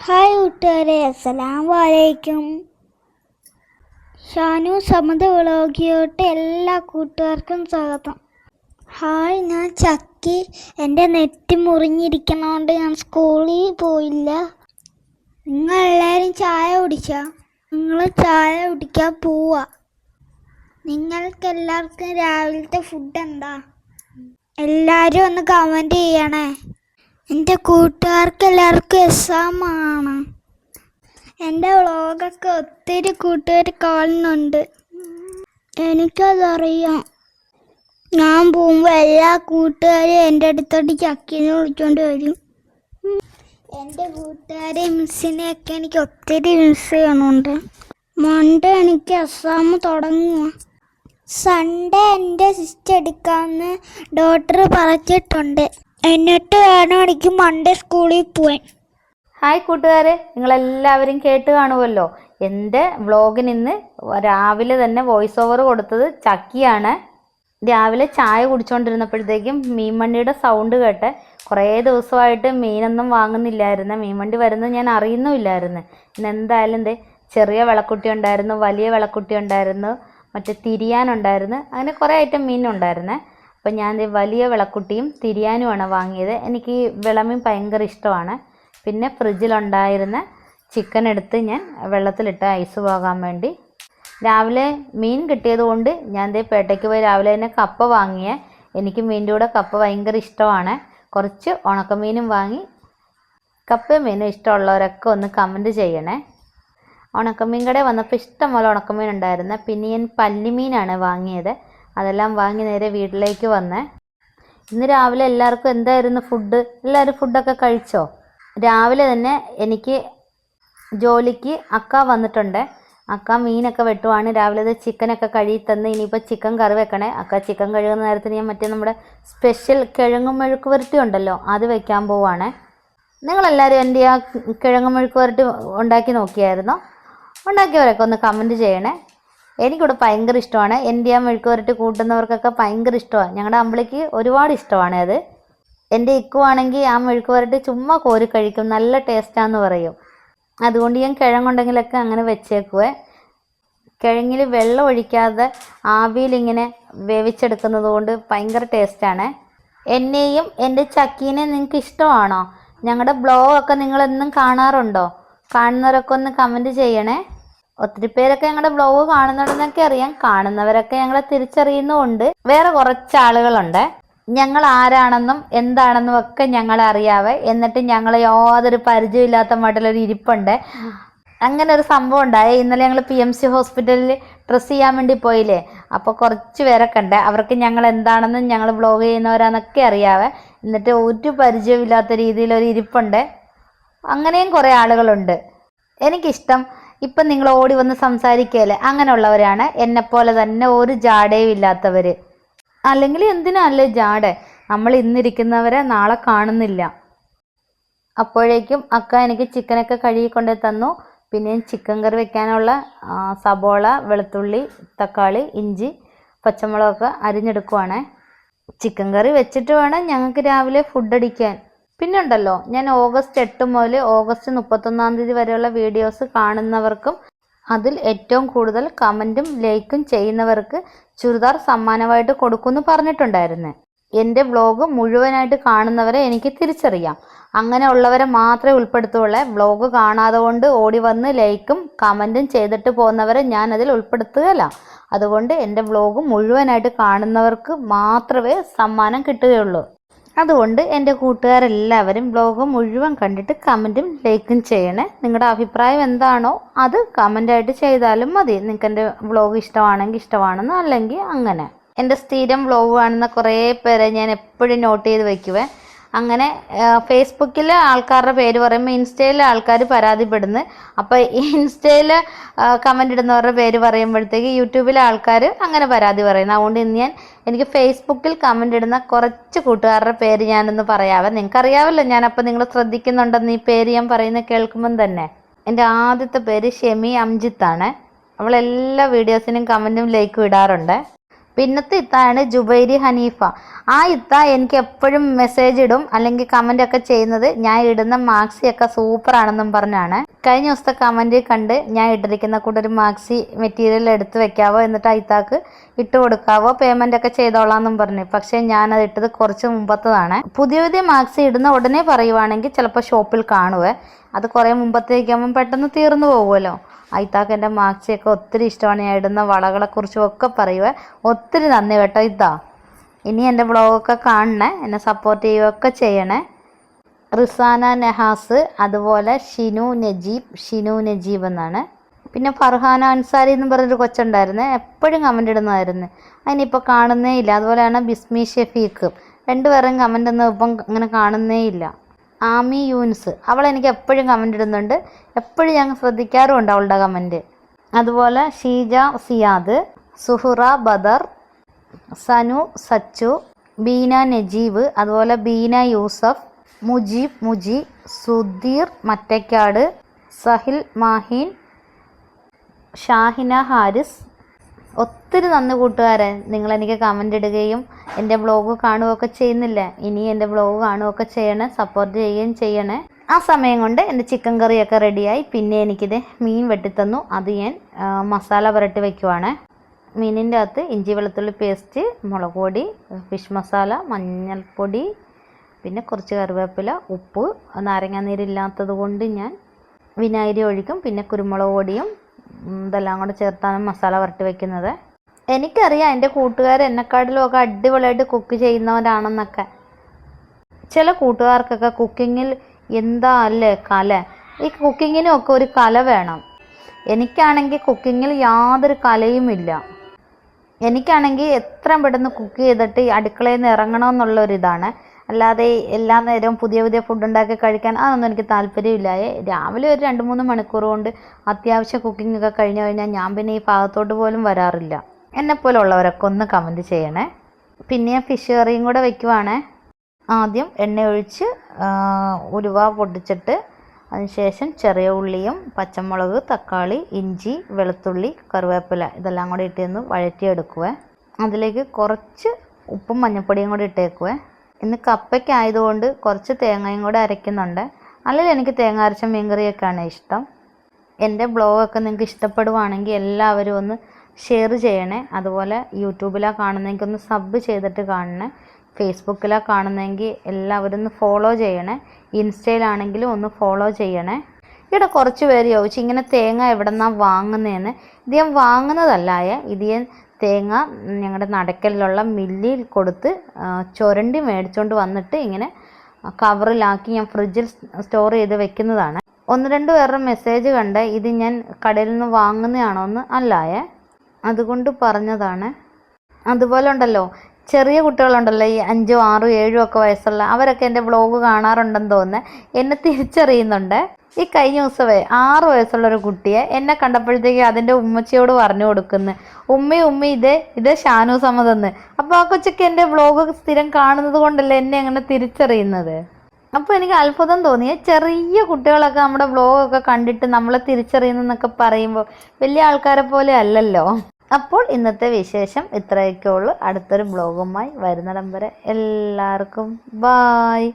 Hi കൂട്ടുകാരെ, അസ്സലാമു അലൈക്കും. ഷാനു സമത് വ്ളോഗിയോട്ട് എല്ലാ കൂട്ടുകാർക്കും സ്വാഗതം. ഹായ്, ഞാൻ ചക്കി. എൻ്റെ നെറ്റ് മുറിഞ്ഞിരിക്കണോണ്ട് ഞാൻ സ്കൂളിൽ പോയില്ല. നിങ്ങളെല്ലാവരും ചായ കുടിച്ചോ? നിങ്ങൾ ചായ കുടിക്കാൻ പോവാ. നിങ്ങൾക്കെല്ലാവർക്കും രാവിലത്തെ ഫുഡ് എന്താ? എല്ലാവരും ഒന്ന് കമൻറ്റ് ചെയ്യണേ. എൻ്റെ കൂട്ടുകാർക്ക് എല്ലാവർക്കും എക്സാമാണ്. എൻ്റെ വ്ളോഗൊക്കെ ഒത്തിരി കൂട്ടുകാർ കാണുന്നുണ്ട്, എനിക്കതറിയാം. ഞാൻ പോകുമ്പോൾ എല്ലാ കൂട്ടുകാരും എൻ്റെ അടുത്തോട്ട് ചക്കീനെ വിളിച്ചുകൊണ്ട് വരും. എൻ്റെ കൂട്ടുകാരെ മിസ്സിനെയൊക്കെ എനിക്ക് ഒത്തിരി മിസ് ചെയ്യണുണ്ട്. മൺഡേ എനിക്ക് എക്സാം തുടങ്ങുക. സൺഡേ എൻ്റെ സിസ്റ്റർ എടുക്കാമെന്ന് ഡോക്ടർ പറഞ്ഞിട്ടുണ്ട്. എന്നിട്ട് വേണം എനിക്ക് മൺഡേ സ്കൂളിൽ പോവാൻ. ഹായ് കൂട്ടുകാരെ, നിങ്ങളെല്ലാവരും കേട്ട് കാണുമല്ലോ. എൻ്റെ വ്ളോഗിന് ഇന്ന് രാവിലെ തന്നെ വോയിസ് ഓവർ കൊടുത്തത് ചക്കിയാണ്. രാവിലെ ചായ കുടിച്ചുകൊണ്ടിരുന്നപ്പോഴത്തേക്കും മീൻവണ്ടിയുടെ സൗണ്ട് കേട്ട്. കുറേ ദിവസമായിട്ട് മീനൊന്നും വാങ്ങുന്നില്ലായിരുന്നു. മീൻവണ്ടി വരുന്നത് ഞാൻ അറിയുന്നുമില്ലായിരുന്നു. ഇന്ന് എന്തായാലും എന്തേ ചെറിയ വിളക്കുട്ടി ഉണ്ടായിരുന്നു, വലിയ വിളക്കുട്ടി ഉണ്ടായിരുന്നു, മറ്റേ തിരിയാനുണ്ടായിരുന്നു, അങ്ങനെ കുറേ ഐറ്റം മീനുണ്ടായിരുന്നേ. അപ്പം ഞാൻ വലിയ വിളക്കുട്ടിയും തിരിയാനുമാണ് വാങ്ങിയത്. എനിക്ക് വിളമീൻ ഭയങ്കര ഇഷ്ടമാണ്. പിന്നെ ഫ്രിഡ്ജിലുണ്ടായിരുന്ന ചിക്കൻ എടുത്ത് ഞാൻ വെള്ളത്തിലിട്ട് ഐസ് പോകാൻ വേണ്ടി. രാവിലെ മീൻ കിട്ടിയത് കൊണ്ട് ഞാൻ പേട്ടയ്ക്ക് പോയി രാവിലെ തന്നെ കപ്പ വാങ്ങിയേ. എനിക്ക് മീനിൻ്റെ കൂടെ കപ്പ ഭയങ്കര ഇഷ്ടമാണ്. കുറച്ച് ഉണക്കമീനും വാങ്ങി. കപ്പയും മീനും ഇഷ്ടമുള്ളവരൊക്കെ ഒന്ന് കമൻറ്റ് ചെയ്യണേ. ഉണക്കമീൻ കടയിൽ വന്നപ്പോൾ ഇഷ്ടംപോലെ ഉണക്കമീൻ ഉണ്ടായിരുന്നു. പിന്നെ ഞാൻ പല്ലിമീനാണ് വാങ്ങിയത്. അതെല്ലാം വാങ്ങി നേരെ വീട്ടിലേക്ക് വന്നേ. ഇന്ന് രാവിലെ എല്ലാവർക്കും എന്തായിരുന്നു ഫുഡ്? എല്ലാവരും ഫുഡൊക്കെ കഴിച്ചോ? രാവിലെ തന്നെ എനിക്ക് ജോലിക്ക് അക്ക വന്നിട്ടുണ്ട്. അക്ക മീനൊക്കെ വെട്ടുവാണ്. രാവിലെ ചിക്കനൊക്കെ കഴുകി തന്ന് ഇനിയിപ്പോൾ ചിക്കൻ കറി വെക്കണേ. അക്ക ചിക്കൻ കഴുകുന്ന നേരത്തിന് ഞാൻ മറ്റേ നമ്മുടെ സ്പെഷ്യൽ കിഴങ്ങും മെഴുക്ക് വരട്ടി ഉണ്ടല്ലോ, അത് വെക്കാൻ പോവാണ്. നിങ്ങളെല്ലാവരും എൻ്റെ ആ കിഴങ്ങും മെഴുക്ക് വരട്ടി ഉണ്ടാക്കി നോക്കിയായിരുന്നോ? ഉണ്ടാക്കിയവരൊക്കെ ഒന്ന് കമൻറ്റ് ചെയ്യണേ. എനിക്കിവിടെ ഭയങ്കര ഇഷ്ടമാണ്. എൻ്റെ ആ മെഴുക്ക് വരട്ടി കൂട്ടുന്നവർക്കൊക്കെ ഭയങ്കര ഇഷ്ടമാണ്. ഞങ്ങളുടെ അമ്പിളിക്ക് ഒരുപാട് ഇഷ്ടമാണ് അത്. എൻ്റെ ഇക്കുവാണെങ്കിൽ ആ മെഴുക്ക് വരട്ടി ചുമ്മാ കോരി കഴിക്കും, നല്ല ടേസ്റ്റാന്ന് പറയും. അതുകൊണ്ട് ഞാൻ കിഴങ്ങുണ്ടെങ്കിലൊക്കെ അങ്ങനെ വെച്ചേക്കുവേ. കിഴങ്ങിൽ വെള്ളം ഒഴിക്കാതെ ആവിയിലിങ്ങനെ വേവിച്ചെടുക്കുന്നത് കൊണ്ട് ഭയങ്കര ടേസ്റ്റാണ്. എന്നെയും എൻ്റെ ചക്കീനെയും നിങ്ങൾക്ക് ഇഷ്ടമാണോ? ഞങ്ങളുടെ ബ്ലോഗൊക്കെ നിങ്ങളെന്നും കാണാറുണ്ടോ? കാണുന്നവരൊക്കെ ഒന്ന് കമൻറ്റ് ചെയ്യണേ. ഒത്തിരി പേരൊക്കെ ഞങ്ങളുടെ ബ്ലോഗ് കാണുന്നുണ്ടെന്നൊക്കെ അറിയാം. കാണുന്നവരൊക്കെ ഞങ്ങളെ തിരിച്ചറിയുന്നുമുണ്ട്. വേറെ കുറച്ച് ആളുകളുണ്ട് ഞങ്ങൾ ആരാണെന്നും എന്താണെന്നും ഒക്കെ ഞങ്ങളെ അറിയാവേ. എന്നിട്ട് ഞങ്ങൾ യാതൊരു പരിചയമില്ലാത്ത മട്ടിലൊരു ഇരിപ്പുണ്ട്. അങ്ങനെ ഒരു സംഭവം ഉണ്ടായി. ഇന്നലെ ഞങ്ങൾ PMC ഹോസ്പിറ്റലിൽ ഡ്രസ്സ് ചെയ്യാൻ വേണ്ടി പോയില്ലേ. അപ്പോൾ കുറച്ച് പേരൊക്കെ ഉണ്ട്. അവർക്ക് ഞങ്ങൾ എന്താണെന്നും ഞങ്ങൾ ബ്ലോഗ് ചെയ്യുന്നവരാന്നൊക്കെ അറിയാവേ. എന്നിട്ട് ഒരു പരിചയമില്ലാത്ത രീതിയിലൊരു ഇരിപ്പുണ്ട്. അങ്ങനെയും കുറേ ആളുകളുണ്ട്. എനിക്കിഷ്ടം ഇപ്പം നിങ്ങൾ ഓടി വന്ന് സംസാരിക്കുകയല്ലേ, അങ്ങനെയുള്ളവരാണ്. എന്നെപ്പോലെ തന്നെ ഒരു ജാടയും ഇല്ലാത്തവർ. അല്ലെങ്കിൽ എന്തിനല്ലേ ജാട? നമ്മൾ ഇന്നിരിക്കുന്നവരെ നാളെ കാണുന്നില്ല. അപ്പോഴേക്കും അക്ക എനിക്ക് ചിക്കനൊക്കെ കഴുകി കൊണ്ട് തന്നു. പിന്നെ ചിക്കൻ കറി വെക്കാനുള്ള സബോള, വെളുത്തുള്ളി, തക്കാളി, ഇഞ്ചി, പച്ചമുളകൊക്കെ അരിഞ്ഞെടുക്കുവാണ്. ചിക്കൻ കറി വെച്ചിട്ട് വേണം ഞങ്ങൾക്ക് രാവിലെ ഫുഡ് അടിക്കാൻ. പിന്നെ ഉണ്ടല്ലോ, ഞാൻ ഓഗസ്റ്റ് 8 മുതൽ ഓഗസ്റ്റ് 31 വരെയുള്ള വീഡിയോസ് കാണുന്നവർക്കും അതിൽ ഏറ്റവും കൂടുതൽ കമൻറ്റും ലൈക്കും ചെയ്യുന്നവർക്ക് ചുരിദാർ സമ്മാനമായിട്ട് കൊടുക്കുമെന്ന് പറഞ്ഞിട്ടുണ്ടായിരുന്നു. എൻ്റെ വ്ളോഗ് മുഴുവനായിട്ട് കാണുന്നവരെ എനിക്ക് തിരിച്ചറിയാം. അങ്ങനെ ഉള്ളവരെ മാത്രമേ ഉൾപ്പെടുത്തുള്ളൂ. വ്ളോഗ് കാണാതെ കൊണ്ട് ഓടി വന്ന് ലൈക്കും കമൻറ്റും ചെയ്തിട്ട് പോകുന്നവരെ ഞാൻ അതിൽ ഉൾപ്പെടുത്തുകയില്ല. അതുകൊണ്ട് എൻ്റെ വ്ളോഗ് മുഴുവനായിട്ട് കാണുന്നവർക്ക് മാത്രമേ സമ്മാനം കിട്ടുകയുള്ളൂ. അതുകൊണ്ട് എൻ്റെ കൂട്ടുകാരെല്ലാവരും ബ്ലോഗ് മുഴുവൻ കണ്ടിട്ട് കമൻറ്റും ലൈക്കും ചെയ്യണേ. നിങ്ങളുടെ അഭിപ്രായം എന്താണോ അത് കമൻ്റായിട്ട് ചെയ്താലും മതി. നിങ്ങൾക്ക് എൻ്റെ വ്ളോഗ് ഇഷ്ടമാണെങ്കിൽ ഇഷ്ടമാണെന്ന്, അല്ലെങ്കിൽ അങ്ങനെ. എൻ്റെ സ്ഥിരം വ്ളോഗ് കാണുന്ന കുറേ പേരെ ഞാൻ എപ്പോഴും നോട്ട് ചെയ്ത് വയ്ക്കുവേ. അങ്ങനെ ഫേസ്ബുക്കിൽ ആൾക്കാരുടെ പേര് പറയുമ്പോൾ ഇൻസ്റ്റയിൽ ആൾക്കാർ പരാതിപ്പെടുന്നു. അപ്പോൾ ഇൻസ്റ്റയിൽ കമൻ്റ് ഇടുന്നവരുടെ പേര് പറയുമ്പോഴത്തേക്ക് യൂട്യൂബിലെ ആൾക്കാർ അങ്ങനെ പരാതി പറയുന്നു. അതുകൊണ്ട് ഇന്ന് എനിക്ക് ഫേസ്ബുക്കിൽ കമൻ്റ് ഇടുന്ന കുറച്ച് കൂട്ടുകാരുടെ പേര് ഞാനൊന്ന് പറയാവേ. നിങ്ങൾക്കറിയാമല്ലോ ഞാനപ്പോൾ നിങ്ങൾ ശ്രദ്ധിക്കുന്നുണ്ടെന്ന് ഈ പേര് ഞാൻ പറയുന്നത് കേൾക്കുമ്പം തന്നെ. എൻ്റെ ആദ്യത്തെ പേര് ഷെമി അംജിത്താണ്. അവളെല്ലാ വീഡിയോസിനും കമൻറ്റും ലൈക്കും ഇടാറുണ്ട്. പിന്നത്തെ ഇത്തയാണ് ജുബൈരി ഹനീഫ. ആ ഇത്ത എനിക്ക് എപ്പോഴും മെസ്സേജ് ഇടും അല്ലെങ്കിൽ കമൻ്റ് ഒക്കെ ചെയ്യുന്നത് ഞാൻ ഇടുന്ന മാക്സിയൊക്കെ സൂപ്പറാണെന്നും പറഞ്ഞാണ്. കഴിഞ്ഞ ദിവസത്തെ കമൻറ്റ് കണ്ട് ഞാൻ ഇട്ടിരിക്കുന്ന കൂടെ ഒരു മാക്സി മെറ്റീരിയൽ എടുത്ത് വെക്കാവോ, എന്നിട്ട് ആ ഇത്താക്ക് ഇട്ട് കൊടുക്കാവോ, പേയ്മെൻ്റ് ഒക്കെ ചെയ്തോളാമെന്നും പറഞ്ഞു. പക്ഷേ ഞാനത് ഇട്ടത് കുറച്ച് മുമ്പത്തതാണ്. പുതിയ മാക്സി ഇടുന്ന ഉടനെ പറയുവാണെങ്കിൽ ചിലപ്പോൾ ഷോപ്പിൽ കാണുവേ. അത് കുറേ മുമ്പത്തേക്കാകുമ്പം പെട്ടെന്ന് തീർന്നു പോകുമല്ലോ. ഇത്താക്ക് എൻ്റെ മാക്സിയൊക്കെ ഒത്തിരി ഇഷ്ടമാണ്. ഞാൻ ഇടുന്ന വളകളെക്കുറിച്ചും ഒക്കെ പറയുവേ. ഒത്തിരി നന്ദി കേട്ടോ ഇത്താ. ഇനി എൻ്റെ വ്ളോഗൊക്കെ കാണണേ, എന്നെ സപ്പോർട്ട് ചെയ്യുകയൊക്കെ ചെയ്യണേ. റിസാന നെഹാസ്, അതുപോലെ ഷിനു നജീബ് എന്നാണ്. പിന്നെ ഫർഹാന അൻസാരി എന്ന് പറഞ്ഞൊരു കൊച്ചുണ്ടായിരുന്നു, എപ്പോഴും കമൻ്റ് ഇടുന്നതായിരുന്നു. അതിനിപ്പോൾ കാണുന്നേ ഇല്ല. അതുപോലെയാണ് ബിസ്മി ഷെഫീഖ്, രണ്ടുപേരും കമൻ്റ് ഒന്നും ഇപ്പം അങ്ങനെ കാണുന്നേ ഇല്ല. ആമി യൂൻസ്, അവളെനിക്ക് എപ്പോഴും കമൻ്റ് ഇടുന്നുണ്ട്, എപ്പോഴും ഞങ്ങൾ ശ്രദ്ധിക്കാറുമുണ്ട് അവളുടെ കമൻറ്റ്. അതുപോലെ ഷീജ സിയാദ്, സുഹുറ ബദർ, സനു സച്ചു, ബീന നജീബ്, അതുപോലെ ബീന യൂസഫ്, മുജി, സുധീർ മറ്റക്കാട്, സഹിൽ മാഹീൻ, ഷാഹിന ഹാരിസ്. ഒത്തിരി നന്ദി കൂട്ടുകാരെ, നിങ്ങളെനിക്ക് കമൻ്റ് ഇടുകയും എൻ്റെ വ്ളോഗ് കാണുകയൊക്കെ ചെയ്യുന്നില്ല. ഇനി എൻ്റെ വ്ളോഗ് കാണുകയൊക്കെ ചെയ്യണേ, സപ്പോർട്ട് ചെയ്യുകയും ചെയ്യണേ. ആ സമയം കൊണ്ട് എൻ്റെ ചിക്കൻ കറിയൊക്കെ റെഡിയായി. പിന്നെ എനിക്കിത് മീൻ വെട്ടിത്തന്നു, അത് ഞാൻ മസാല പുരട്ടി വയ്ക്കുവാണ്. മീനിൻ്റെ അകത്ത് ഇഞ്ചി വെളുത്തുള്ളി പേസ്റ്റ്, മുളക് പൊടി, ഫിഷ് മസാല, മഞ്ഞൾപ്പൊടി, പിന്നെ കുറച്ച് കറിവേപ്പില, ഉപ്പ്, നാരങ്ങാനീരില്ലാത്തത് കൊണ്ട് ഞാൻ വിനാഗിരി ഒഴിക്കും. പിന്നെ കുരുമുളക് പൊടിയും ഇതെല്ലാം കൂടെ ചേർത്താണ് മസാല പുരട്ടി വയ്ക്കുന്നത്. എനിക്കറിയാം എൻ്റെ കൂട്ടുകാർ എന്നെക്കാട്ടിലും ഒക്കെ അടിപൊളിയായിട്ട് കുക്ക് ചെയ്യുന്നവരാണെന്നൊക്കെ. ചില കൂട്ടുകാർക്കൊക്കെ കുക്കിങ്ങിൽ എന്താ അല്ലേ കല. ഈ കുക്കിങ്ങിനൊക്കെ ഒരു കല വേണം. എനിക്കാണെങ്കിൽ കുക്കിങ്ങിൽ യാതൊരു കലയുമില്ല. എനിക്കാണെങ്കിൽ എത്രയും പെട്ടെന്ന് കുക്ക് ചെയ്തിട്ട് അടുക്കളയിൽ നിന്ന് ഇറങ്ങണമെന്നുള്ളൊരിതാണ്. അല്ലാതെ എല്ലാ നേരവും പുതിയ ഫുഡ് ഉണ്ടാക്കി കഴിക്കാൻ അതൊന്നും എനിക്ക് താല്പര്യമില്ലായേ. രാവിലെ ഒരു 2-3 മണിക്കൂർ കൊണ്ട് അത്യാവശ്യം കുക്കിംഗ് ഒക്കെ കഴിഞ്ഞു കഴിഞ്ഞാൽ ഞാൻ പിന്നെ ഈ ഭാഗത്തോട്ട് പോലും വരാറില്ല. എന്നെപ്പോലെ ഉള്ളവരൊക്കെ ഒന്ന് കമൻറ്റ് ചെയ്യണേ. പിന്നെ ഫിഷ് കറിയും കൂടെ വയ്ക്കുവാണേ. ആദ്യം എണ്ണ ഒഴിച്ച് ഉലുവ പൊട്ടിച്ചിട്ട് അതിനുശേഷം ചെറിയ ഉള്ളിയും പച്ചമുളക്, തക്കാളി, ഇഞ്ചി, വെളുത്തുള്ളി, കറിവേപ്പില ഇതെല്ലാം കൂടി ഇട്ടൊന്ന് വഴറ്റിയെടുക്കുവേ. അതിലേക്ക് കുറച്ച് ഉപ്പും മഞ്ഞൾപ്പൊടിയും കൂടി ഇട്ടേക്കുവേ. ഇന്ന് കപ്പയ്ക്കായതുകൊണ്ട് കുറച്ച് തേങ്ങയും കൂടെ അരയ്ക്കുന്നുണ്ട്. അല്ലെങ്കിൽ എനിക്ക് തേങ്ങ അരച്ച മീൻകറിയൊക്കെയാണ് ഇഷ്ടം. എൻ്റെ ബ്ലോഗൊക്കെ നിങ്ങൾക്ക് ഇഷ്ടപ്പെടുവാണെങ്കിൽ എല്ലാവരും ഒന്ന് ഷെയർ ചെയ്യണേ. അതുപോലെ യൂട്യൂബിലാണ് കാണുന്നതെങ്കിൽ ഒന്ന് സബ് ചെയ്തിട്ട് കാണണേ. ഫേസ്ബുക്കിലാണ് കാണുന്നതെങ്കിൽ എല്ലാവരും ഒന്ന് ഫോളോ ചെയ്യണേ. ഇൻസ്റ്റയിലാണെങ്കിലും ഒന്ന് ഫോളോ ചെയ്യണേ. ഇവിടെ കുറച്ച് പേര് ചോദിച്ചു ഇങ്ങനെ തേങ്ങ എവിടെ നിന്നാണ് വാങ്ങുന്നതെന്ന്. ഇത് ഞാൻ വാങ്ങുന്നതല്ലായേ. ഇത് ഞാൻ തേങ്ങ ഞങ്ങളുടെ നടക്കലിലുള്ള മില്ലിൽ കൊടുത്ത് ചുരണ്ടി മേടിച്ചുകൊണ്ട് വന്നിട്ട് ഇങ്ങനെ കവറിലാക്കി ഞാൻ ഫ്രിഡ്ജിൽ സ്റ്റോർ ചെയ്ത് വെക്കുന്നതാണ്. 1-2 പേരുടെ മെസ്സേജ് കണ്ട് ഇത് ഞാൻ കടയിൽ നിന്ന് വാങ്ങുന്നതാണോ എന്ന് അല്ലായേ, അതുകൊണ്ട് പറഞ്ഞതാണ്. അതുപോലെ ഉണ്ടല്ലോ ചെറിയ കുട്ടികളുണ്ടല്ലോ, ഈ 5, 6, 7 ഒക്കെ വയസ്സുള്ള അവരൊക്കെ എൻ്റെ വ്ളോഗ് കാണാറുണ്ടെന്ന് തോന്നുന്നത്. എന്നെ തിരിച്ചറിയുന്നുണ്ട്. ഈ കഴിഞ്ഞ ദിവസമേ 6 വയസ്സുള്ളൊരു കുട്ടിയെ എന്നെ കണ്ടപ്പോഴത്തേക്ക് അതിൻ്റെ ഉമ്മച്ചിയോട് പറഞ്ഞു കൊടുക്കുന്നു, ഉമ്മി ഇത് ഷാനു സമതെന്ന്. അപ്പോൾ ആ കൊച്ചൊക്കെ എൻ്റെ വ്ളോഗ് സ്ഥിരം കാണുന്നത് കൊണ്ടല്ലേ എന്നെ അങ്ങനെ തിരിച്ചറിയുന്നത്. അപ്പോൾ എനിക്ക് അത്ഭുതം തോന്നിയേ, ചെറിയ കുട്ടികളൊക്കെ നമ്മുടെ വ്ളോഗൊക്കെ കണ്ടിട്ട് നമ്മളെ തിരിച്ചറിയുന്നതെന്നൊക്കെ പറയുമ്പോൾ വലിയ ആൾക്കാരെ പോലെ അല്ലല്ലോ. അപ്പോൾ ഇന്നത്തെ വിശേഷം ഇത്രയൊക്കെ ഉള്ളൂ. അടുത്തൊരു വ്ളോഗുമായി വരുന്നിടം വരെ എല്ലാവർക്കും ബായ്.